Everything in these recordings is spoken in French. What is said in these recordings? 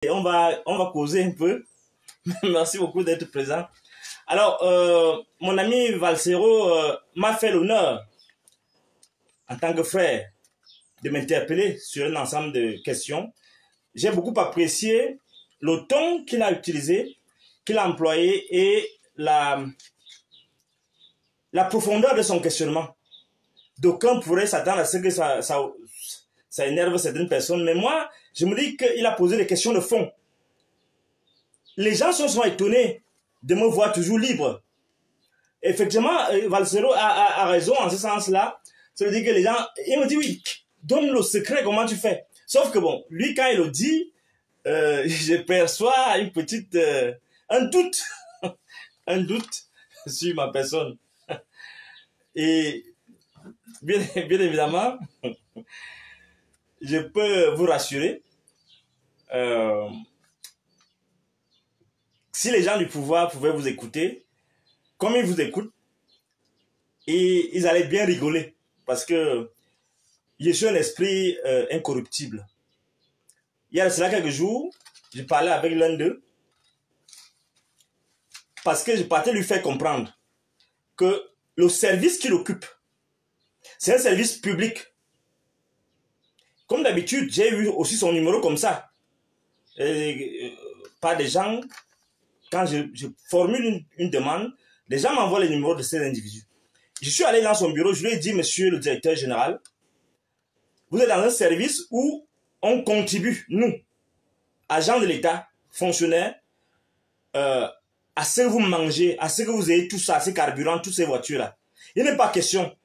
Et on va causer un peu. Merci beaucoup d'être présent. Alors, mon ami Valsero m'a fait l'honneur, en tant que frère, de m'interpeller sur un ensemble de questions. J'ai beaucoup apprécié le ton qu'il a utilisé, qu'il a employé et la profondeur de son questionnement. D'aucuns pourraient s'attendre à ce que ça énerve certaines personnes, mais moi, je me dis qu'il a posé des questions de fond. Les gens sont étonnés de me voir toujours libre. Effectivement, Valsero a raison en ce sens-là. Ça veut dire que les gens, il me dit oui, donne le secret, comment tu fais? Sauf que bon, lui quand il le dit, je perçois une petite, un doute, un doute sur ma personne. Et bien évidemment, je peux vous rassurer, si les gens du pouvoir pouvaient vous écouter, comme ils vous écoutent, et ils allaient bien rigoler, parce que je suis un esprit incorruptible. Il y a cela quelques jours, je parlais avec l'un d'eux, parce que je partais lui faire comprendre que le service qu'il occupe, c'est un service public. Comme d'habitude, j'ai eu aussi son numéro comme ça. Par des gens, quand je formule une demande, les gens m'envoient les numéros de ces individus. Je suis allé dans son bureau, je lui ai dit, monsieur le directeur général, vous êtes dans un service où on contribue, nous, agents de l'État, fonctionnaires, à ce que vous mangez, à ce que vous ayez tout ça, ces carburants, toutes ces voitures-là. Il n'est pas question,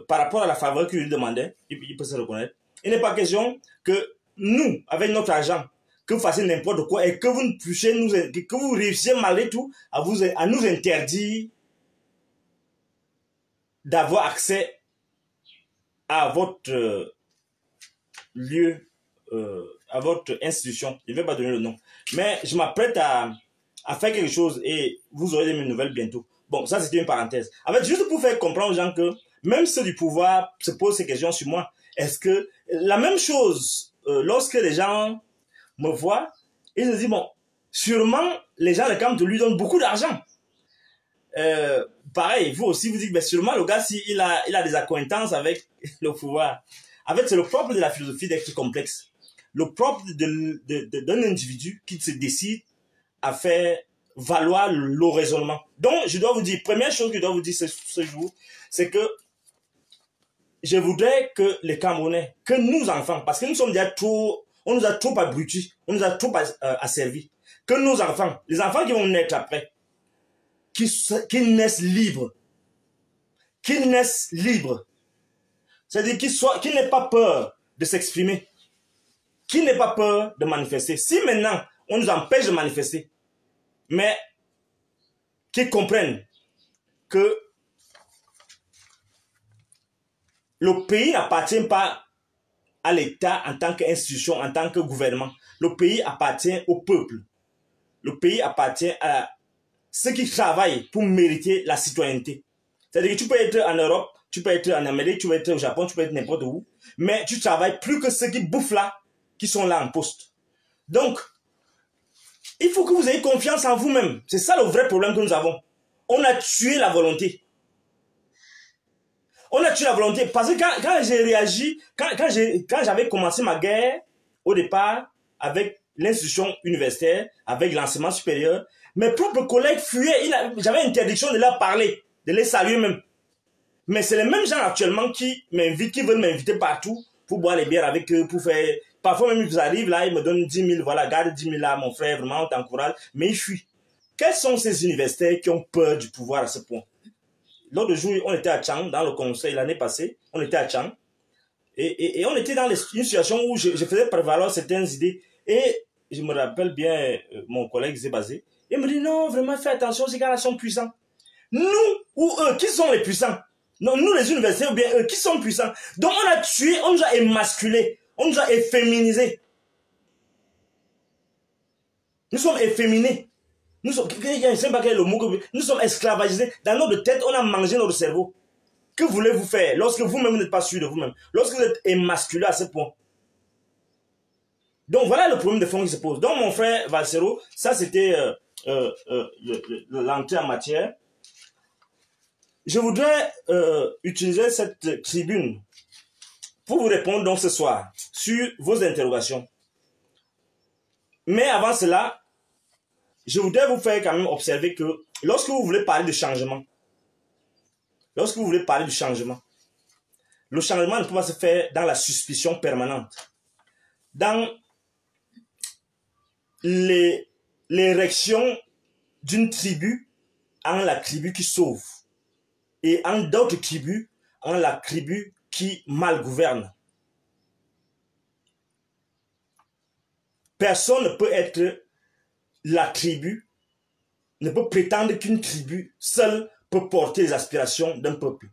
par rapport à la faveur qu'il lui demandait, il peut se reconnaître, il n'est pas question que nous, avec notre argent, que vous fassiez n'importe quoi et que vous ne puissiez que vous réussissiez malgré tout à nous interdire d'avoir accès à votre lieu, à votre institution. Je ne vais pas donner le nom. Mais je m'apprête à faire quelque chose et vous aurez des nouvelles bientôt. Bon, ça c'était une parenthèse. En fait, juste pour faire comprendre aux gens que même ceux du pouvoir se posent ces questions sur moi. Est-ce que la même chose, lorsque les gens me voient, ils se disent, bon, sûrement les gens de Camp lui donnent beaucoup d'argent. Pareil, vous aussi vous dites, mais sûrement le gars, il a des accointances avec le pouvoir. En fait, c'est le propre de la philosophie d'être complexe. Le propre d'un individu qui se décide à faire valoir le raisonnement. Donc, je dois vous dire, première chose que je dois vous dire ce jour, c'est que je voudrais que les Camerounais, que nous enfants, parce que nous sommes déjà trop, on nous a trop abrutis, on nous a trop asservis, que nos enfants, les enfants qui vont naître après, qu'ils naissent libres, c'est-à-dire qu'ils n'aient pas peur de s'exprimer, qu'ils n'aient pas peur de manifester. Si maintenant on nous empêche de manifester, mais qu'ils comprennent que le pays n'appartient pas à l'État en tant qu'institution, en tant que gouvernement. Le pays appartient au peuple. Le pays appartient à ceux qui travaillent pour mériter la citoyenneté. C'est-à-dire que tu peux être en Europe, tu peux être en Amérique, tu peux être au Japon, tu peux être n'importe où, mais tu travailles plus que ceux qui bouffent là, qui sont là en poste. Donc, il faut que vous ayez confiance en vous-même. C'est ça le vrai problème que nous avons. On a tué la volonté. On a tué la volonté parce que quand j'ai réagi, quand j'avais commencé ma guerre, au départ, avec l'institution universitaire, avec l'enseignement supérieur, mes propres collègues fuyaient. J'avais interdiction de leur parler, de les saluer même. Mais c'est les mêmes gens actuellement qui m'invitent, qui veulent m'inviter partout pour boire les bières avec eux, pour faire... Parfois même ils arrivent là, ils me donnent 10 000, voilà, garde 10 000 là, mon frère, vraiment, on t'encourage. Mais ils fuient. Quels sont ces universitaires qui ont peur du pouvoir à ce point? L'autre jour, on était à Tchang, dans le conseil, l'année passée, on était à Tchang. Et on était dans une situation où je faisais prévaloir certaines idées. Et je me rappelle bien, mon collègue Zébazé, il me dit, non, vraiment, fais attention, ces gars-là sont puissants. Nous ou eux, qui sont les puissants? Non, nous les universitaires ou bien eux, qui sont puissants? Donc on a tué, on nous a émasculés, on nous a efféminisés. Nous sommes efféminés. Nous sommes, je ne sais pas quel est le mot que nous sommes esclavagisés. Dans notre tête, on a mangé notre cerveau. Que voulez-vous faire lorsque vous-même n'êtes pas sûr de vous-même? Lorsque vous êtes émasculé à ce point? Donc voilà le problème de fond qui se pose. Donc mon frère Valsero, ça c'était l'entrée en matière. Je voudrais utiliser cette tribune pour vous répondre donc ce soir sur vos interrogations. Mais avant cela, je voudrais vous faire quand même observer que lorsque vous voulez parler de changement, le changement ne peut pas se faire dans la suspicion permanente, dans l'érection d'une tribu en la tribu qui sauve et en d'autres tribus en la tribu qui mal gouverne. Personne ne peut être la tribu, ne peut prétendre qu'une tribu seule peut porter les aspirations d'un peuple.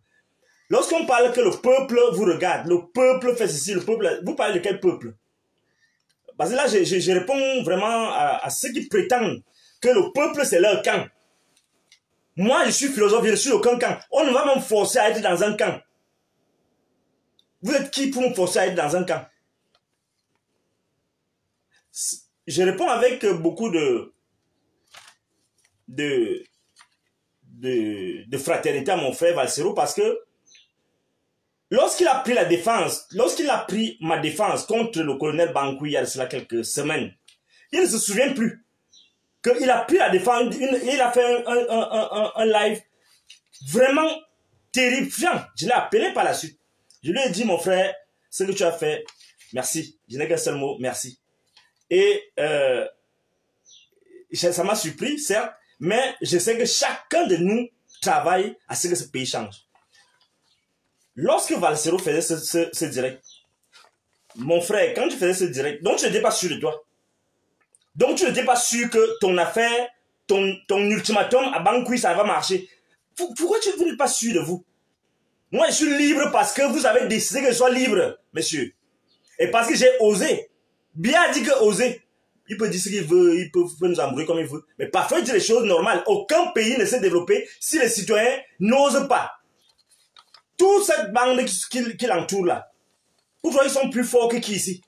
Lorsqu'on parle que le peuple vous regarde, le peuple fait ceci, le peuple, vous parlez de quel peuple? Parce que là, je réponds vraiment à ceux qui prétendent que le peuple c'est leur camp. Moi, je suis philosophe, je ne suis aucun camp. On ne va pas me forcer à être dans un camp. Vous êtes qui pour me forcer à être dans un camp? Je réponds avec beaucoup de fraternité à mon frère Valsero parce que lorsqu'il a pris la défense, lorsqu'il a pris ma défense contre le colonel Bankou il y a cela quelques semaines, il ne se souvient plus qu'il a pris la défense, il a fait un live vraiment terrifiant. Je l'ai appelé par la suite. Je lui ai dit, mon frère, ce que tu as fait, merci. Je n'ai qu'un seul mot, merci. Et ça m'a surpris, certes, mais je sais que chacun de nous travaille à ce que ce pays change. Lorsque Valsero faisait ce direct, mon frère, quand tu faisais ce direct, donc tu n'étais pas sûr de toi. Donc tu n'étais pas sûr que ton affaire, ton ultimatum à Bankoui, ça va marcher. Pourquoi vous n'êtes pas sûr de vous? Moi, je suis libre parce que vous avez décidé que je sois libre, monsieur. Et parce que j'ai osé. Bien dit que oser. Il peut dire ce qu'il veut, il peut nous embrouiller comme il veut. Mais parfois, il dit les choses normales. Aucun pays ne s'est développé si les citoyens n'osent pas. Toute cette bande qui l'entoure là, pourquoi ils sont plus forts que qui ici?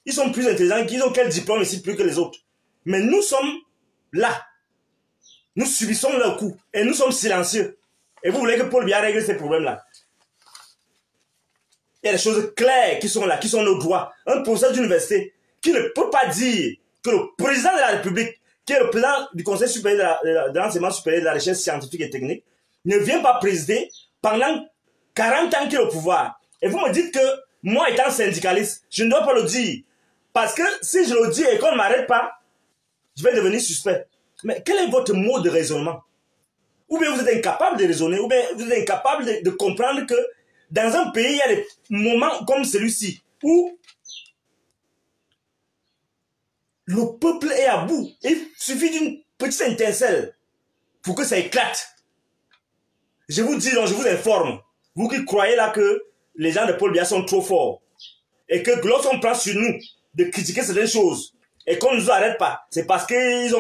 Ils sont plus intelligents, ils ont quel diplôme ici plus que les autres? Mais nous sommes là. Nous subissons leurs coups. Et nous sommes silencieux. Et vous voulez que Paul Biya règle ces problèmes-là? Il y a des choses claires qui sont là, qui sont nos droits. Un professeur d'université qui ne peut pas dire que le président de la République, qui est le président du Conseil supérieur de l'enseignement supérieur de la recherche scientifique et technique, ne vient pas présider pendant 40 ans qu'il est au pouvoir. Et vous me dites que moi, étant syndicaliste, je ne dois pas le dire. Parce que si je le dis et qu'on ne m'arrête pas, je vais devenir suspect. Mais quel est votre mode de raisonnement? Ou bien vous êtes incapable de raisonner, ou bien vous êtes incapable de comprendre que dans un pays, il y a des moments comme celui-ci où le peuple est à bout. Il suffit d'une petite étincelle pour que ça éclate. Je vous dis, donc je vous informe, vous qui croyez là que les gens de Paul Biya sont trop forts et que lorsqu'on prend sur nous de critiquer certaines choses et qu'on ne nous arrête pas, c'est parce qu'ils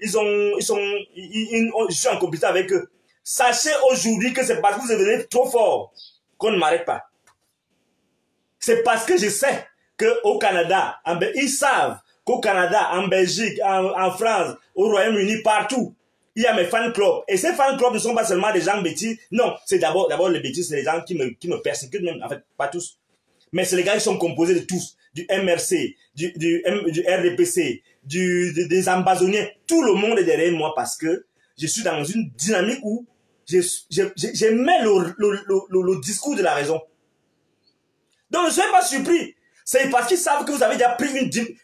je suis en compétition avec eux. Sachez aujourd'hui que c'est parce que vous devenez trop fort qu'on ne m'arrête pas. C'est parce que je sais qu'au Canada, ils savent qu'au Canada, en Belgique, en France, au Royaume-Uni, partout, il y a mes fan clubs. Et ces fan clubs ne sont pas seulement des gens bêtis. Non, c'est d'abord les bêtis, c'est les gens qui me persécutent même. En fait, pas tous. Mais c'est les gars qui sont composés de tous. Du MRC, du RDPC, des ambazoniens. Tout le monde est derrière moi parce que je suis dans une dynamique où j'aimais le discours de la raison. Donc ne soyez pas surpris. C'est parce qu'ils savent que vous avez déjà pris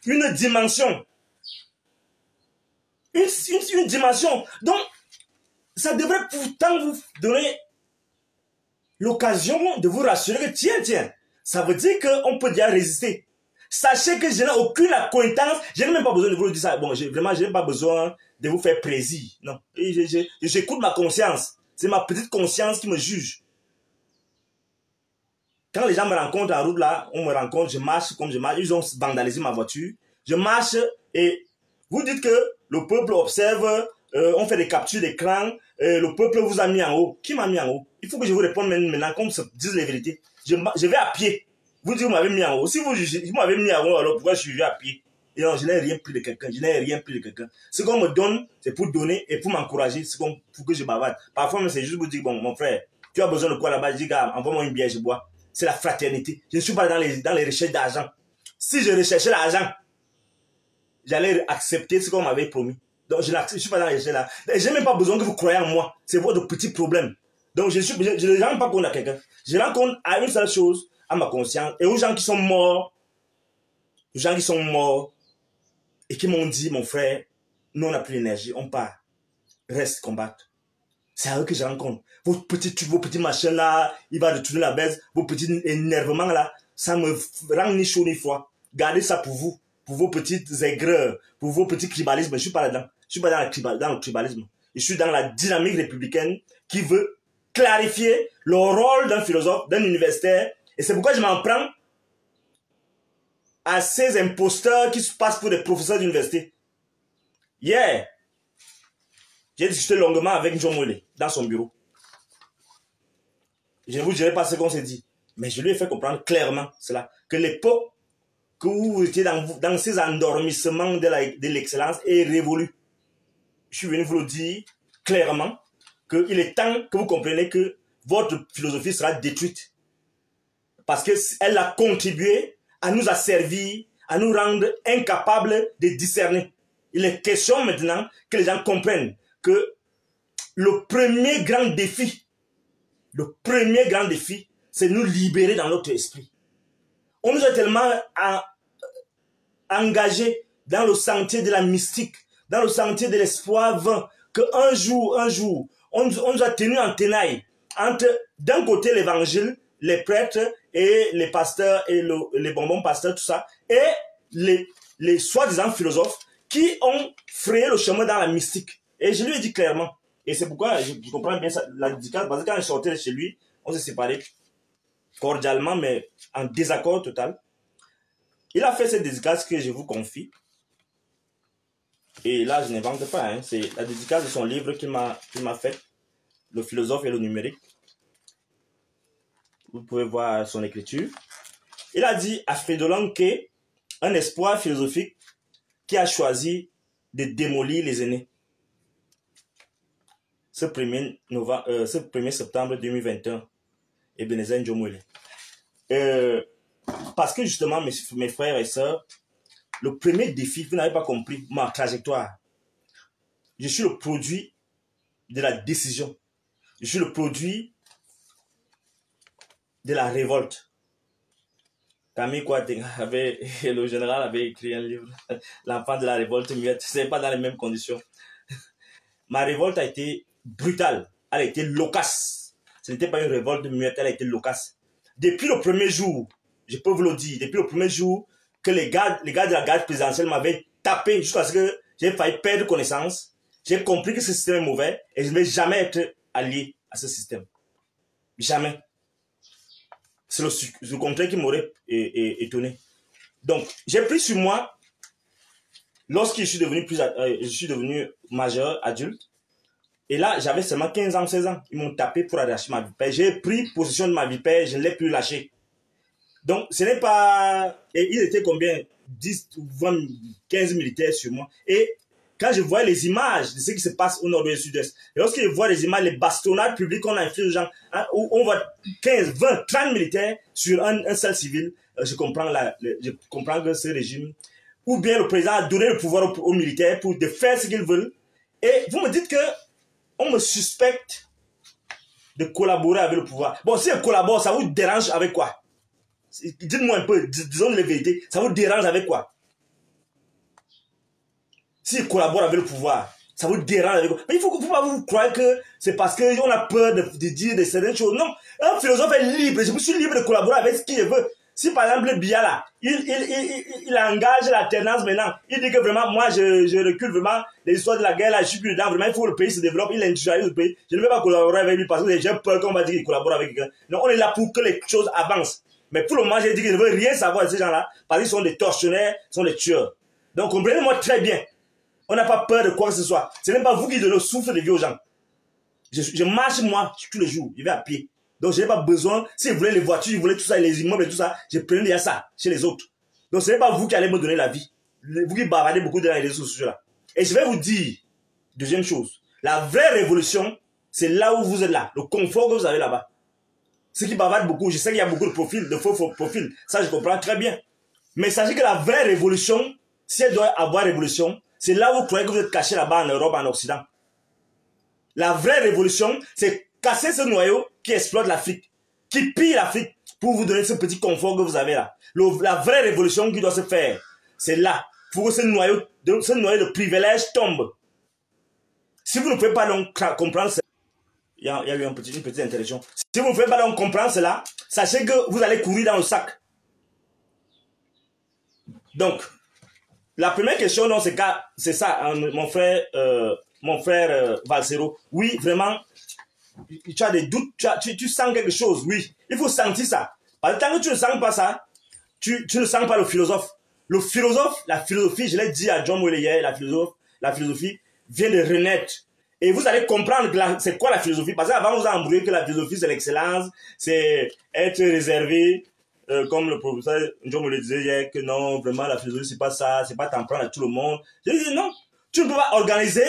une dimension. Une dimension. Donc, ça devrait pourtant vous donner l'occasion de vous rassurer que tiens, ça veut dire qu'on peut déjà résister. Sachez que je n'ai aucune accointance. Je n'ai même pas besoin de vous le dire ça. Bon, vraiment, je n'ai pas besoin de vous faire plaisir. Non. J'écoute ma conscience. C'est ma petite conscience qui me juge. Quand les gens me rencontrent en route là, on me rencontre, je marche comme je marche. Ils ont vandalisé ma voiture. Je marche et vous dites que le peuple observe, on fait des captures d'écran, le peuple vous a mis en haut. Qui m'a mis en haut? Il faut que je vous réponde maintenant, comme se disent les vérités. Je vais à pied. Vous dites, vous m'avez mis en haut. Si vous m'avez mis en haut, alors pourquoi je suis venu à pied? Et non, je n'ai rien pris de quelqu'un. Je n'ai rien pris de quelqu'un. Ce qu'on me donne, c'est pour donner et pour m'encourager. C'est pour que je bavarde. Parfois, c'est juste pour dire, bon, mon frère, tu as besoin de quoi là-bas? Je dis, gars, envoie-moi une bière, je bois. C'est la fraternité. Je ne suis pas dans les recherches d'argent. Si je recherchais l'argent, j'allais accepter ce qu'on m'avait promis. Donc, je ne suis pas dans les recherches là. Je n'ai même pas besoin que vous croyez en moi. C'est votre petit problème. Donc, je ne rends pas compte à quelqu'un. Je rends compte à une seule chose, à ma conscience, et aux gens qui sont morts, et qui m'ont dit, mon frère, nous on n'a plus d'énergie, on part. Reste combattre. C'est à eux que je rencontre. Vos petits machins là, il va retourner la baisse, vos petits énervements là, ça me rend ni chaud ni froid. Gardez ça pour vous, pour vos petites aigreurs, pour vos petits tribalismes. Je ne suis pas là-dedans. Je ne suis pas dans le tribalisme. Je suis dans la dynamique républicaine qui veut clarifier le rôle d'un philosophe, d'un universitaire. Et c'est pourquoi je m'en prends à ces imposteurs qui se passent pour des professeurs d'université. Hier, j'ai discuté longuement avec John Moulé dans son bureau. Je ne vous dirai pas ce qu'on s'est dit, mais je lui ai fait comprendre clairement cela, que l'époque que vous étiez dans ces endormissements de l'excellence est révolue. Je suis venu vous le dire clairement qu'il est temps que vous compreniez que votre philosophie sera détruite. Parce qu'elle a contribué à nous asservir, à nous rendre incapables de discerner. Il est question maintenant que les gens comprennent que le premier grand défi, c'est nous libérer dans notre esprit. On nous a tellement engagés dans le sentier de la mystique, dans le sentier de l'espoir vain, qu'un jour, on nous a tenus en tenaille entre, d'un côté, l'évangile, les prêtres et les pasteurs et les bonbons pasteurs, tout ça, et les soi-disant philosophes qui ont frayé le chemin dans la mystique. Et je lui ai dit clairement, et c'est pourquoi je comprends bien ça, la dédicace, parce que quand je sortais de chez lui, on s'est séparés cordialement, mais en désaccord total. Il a fait cette dédicace que je vous confie. Et là, je n'invente pas, hein, c'est la dédicace de son livre qu'il m'a fait, Le philosophe et le numérique. Vous pouvez voir son écriture. Il a dit à Fridolin qu'un espoir philosophique qui a choisi de démolir les aînés. Ce 1er septembre 2021, Ebenezer Njomwele. Parce que justement, mes frères et sœurs, le premier défi, vous n'avez pas compris ma trajectoire. Je suis le produit de la décision. Je suis le produit de la révolte. Camille Kouaté le général avait écrit un livre, L'enfant de la révolte muette. Ce n'est pas dans les mêmes conditions. Ma révolte a été brutale. Elle a été loquace. Ce n'était pas une révolte muette, elle a été loquace. Depuis le premier jour, je peux vous le dire, depuis le premier jour que les gars de la garde présidentielle m'avaient tapé jusqu'à ce que j'ai failli perdre connaissance, j'ai compris que ce système est mauvais et je ne vais jamais être allié à ce système. Jamais. C'est le contraire qui m'aurait étonné. Donc, j'ai pris sur moi, lorsque je suis devenu majeur, adulte, et là, j'avais seulement 15 ans, 16 ans. Ils m'ont tapé pour arracher ma vipère. J'ai pris possession de ma vipère, je ne l'ai plus lâchée. Donc, ce n'est pas... Et il était combien? 10 ou 20, 15 militaires sur moi. Et quand je vois les images de ce qui se passe au nord-ouest et sud-est, et lorsque je vois les images, les bastonnades publiques qu'on a infligées aux gens, hein, où on voit 15, 20, 30 militaires sur un seul civil, je comprends que ce régime, ou bien le président a donné le pouvoir aux militaires pour de faire ce qu'ils veulent. Et vous me dites que on me suspecte de collaborer avec le pouvoir. Bon, si on collabore, ça vous dérange avec quoi? Dites-moi un peu, disons la vérité, ça vous dérange avec quoi? S'il collabore avec le pouvoir, ça vous dérange avec quoi? Mais il faut pas vous croire que c'est parce qu'on a peur de dire de certaines choses. Non, un philosophe est libre, je suis libre de collaborer avec ce qu'il veut. Si par exemple Biya là, il engage l'alternance maintenant, il dit que vraiment moi je recule vraiment les histoires de la guerre là, je suis plus dedans, vraiment il faut que le pays se développe, il industrialise le pays. Je ne vais pas collaborer avec lui parce que j'ai peur qu'on va dire qu'il collabore avec quelqu'un. Non, on est là pour que les choses avancent. Mais pour le moment, j'ai dit que je ne veux rien savoir de ces gens-là parce qu'ils sont des tortionnaires, sont des tueurs. Donc comprenez-moi très bien. On n'a pas peur de quoi que ce soit. Ce n'est pas vous qui donnez le souffle de vie aux gens. Je marche moi tous les jours, je vais à pied. Donc, je n'ai pas besoin, si vous voulez les voitures, vous voulez tout ça, les immeubles et tout ça, je prenais déjà ça chez les autres. Donc, ce n'est pas vous qui allez me donner la vie. Vous qui bavardez beaucoup dans les réseaux sociaux là. Et je vais vous dire, deuxième chose, la vraie révolution, c'est là où vous êtes là, le confort que vous avez là-bas. Ceux qui bavardent beaucoup, je sais qu'il y a beaucoup de profils, de faux profils, ça je comprends très bien. Mais sachez que la vraie révolution, si elle doit avoir révolution, c'est là où vous croyez que vous êtes caché là-bas en Europe, en Occident. La vraie révolution, c'est casser ce noyau qui exploite l'Afrique, qui pille l'Afrique pour vous donner ce petit confort que vous avez là. La vraie révolution qui doit se faire, c'est là. Il faut que ce noyau de privilège tombe. Si vous ne pouvez pas donc comprendre cela, il y a eu une petite interruption. Si vous ne pouvez pas donc comprendre cela, sachez que vous allez courir dans le sac. Donc, la première question, c'est ça, hein, mon frère Valsero. Oui, vraiment, tu as des doutes, tu sens quelque chose, oui. Il faut sentir ça. Parce que tant que tu ne sens pas ça, tu ne sens pas le philosophe. Le philosophe, la philosophie, je l'ai dit à John Moyle hier, la philosophie vient de renaître. Et vous allez comprendre c'est quoi la philosophie. Parce qu'avant, vous avez embrouillé que la philosophie, c'est l'excellence, c'est être réservé, comme le professeur John Moyle disait hier, que non, vraiment, la philosophie, c'est pas ça, c'est pas t'en prendre à tout le monde. Je dis non, tu ne peux pas organiser.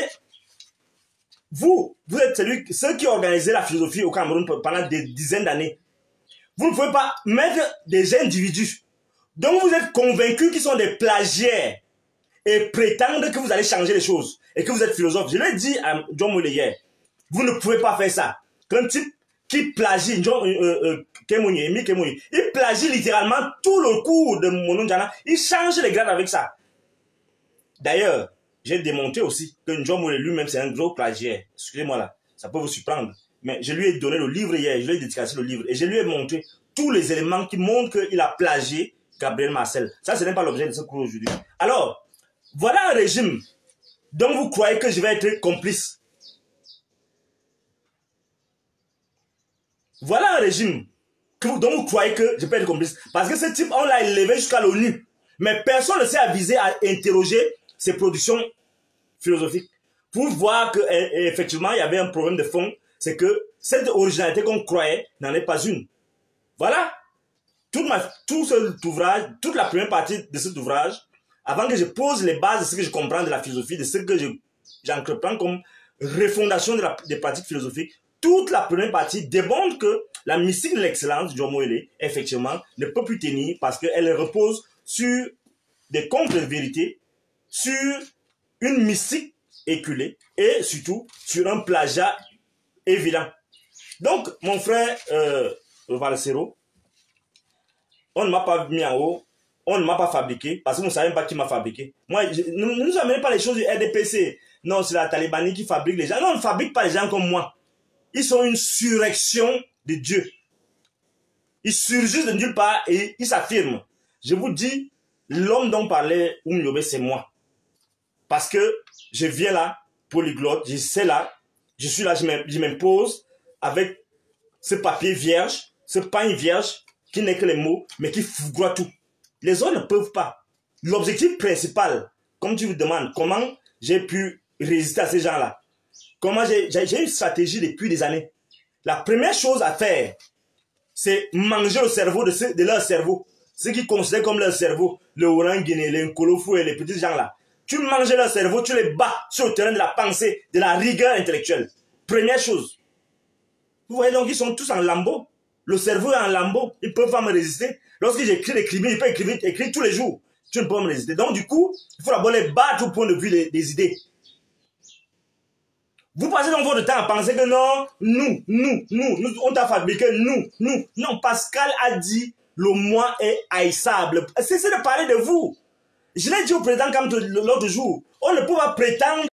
Vous êtes ceux qui ont organisé la philosophie au Cameroun pendant des dizaines d'années. Vous ne pouvez pas mettre des individus dont vous êtes convaincus qu'ils sont des plagiaires et prétendre que vous allez changer les choses et que vous êtes philosophe. Je l'ai dit à John Moyle hier. Vous ne pouvez pas faire ça. Qu'un type qui plagie, il plagie littéralement tout le cours de Mononjana. Il change les grades avec ça. D'ailleurs, j'ai démontré aussi que John Moyle lui-même c'est un gros plagiaire. Excusez-moi là, ça peut vous surprendre. Mais je lui ai donné le livre hier, je lui ai dédicacé le livre et je lui ai montré tous les éléments qui montrent qu'il a plagié Gabriel Marcel. Ça, ce n'est pas l'objet de ce cours aujourd'hui. Alors, voilà un régime dont vous croyez que je vais être complice. Voilà un régime dont vous croyez que je peux être complice. Parce que ce type, on l'a élevé jusqu'à l'ONU. Mais personne ne s'est avisé à interroger ses productions philosophiques. Pour voir qu'effectivement, il y avait un problème de fond. C'est que cette originalité qu'on croyait n'en est pas une. Voilà. Tout cet ouvrage, toute la première partie de cet ouvrage, avant que je pose les bases de ce que je comprends de la philosophie, de ce que j'entreprends comme refondation des pratiques philosophiques, toute la première partie démontre que la mystique de l'excellence de John Moyle, effectivement, ne peut plus tenir parce qu'elle repose sur des contre-vérités, sur une mystique éculée et surtout sur un plagiat évident. Donc, mon frère Valsero, on ne m'a pas mis en haut, on ne m'a pas fabriqué, parce que vous ne savez pas qui m'a fabriqué. Moi, ne nous amenez pas les choses du RDPC. Non, c'est la Talibanie qui fabrique les gens. Non, on ne fabrique pas les gens comme moi. Ils sont une surrection de Dieu. Ils surgissent de nulle part et ils s'affirment. Je vous dis, l'homme dont parlait Oumyobé, c'est moi. Parce que je viens là, polyglotte, je sais là, je suis là, je m'impose avec ce papier vierge, ce pain vierge, qui n'est que les mots, mais qui fougroie tout. Les autres ne peuvent pas. L'objectif principal, comme tu me demandes, comment j'ai pu résister à ces gens-là? Comment j'ai une stratégie depuis des années. La première chose à faire, c'est manger le cerveau de leur cerveau. Ceux qui considèrent comme leur cerveau, le Orang-Guinée, les Nkolofou et les petits gens-là. Tu manges leur cerveau, tu les bats sur le terrain de la pensée, de la rigueur intellectuelle. Première chose. Vous voyez donc, ils sont tous en lambeaux. Le cerveau est en lambeaux. Ils ne peuvent pas me résister. Lorsque j'écris des crimes, ils peuvent écrire tous les jours. Tu ne peux pas me résister. Donc, du coup, il faut d'abord les battre au point de vue des idées. Vous passez donc votre temps à penser que non, nous, on t'a fabriqué, nous. Non, Pascal a dit, le moi est haïssable. Cessez de parler de vous. Je l'ai dit au président comme l'autre jour. On ne peut pas prétendre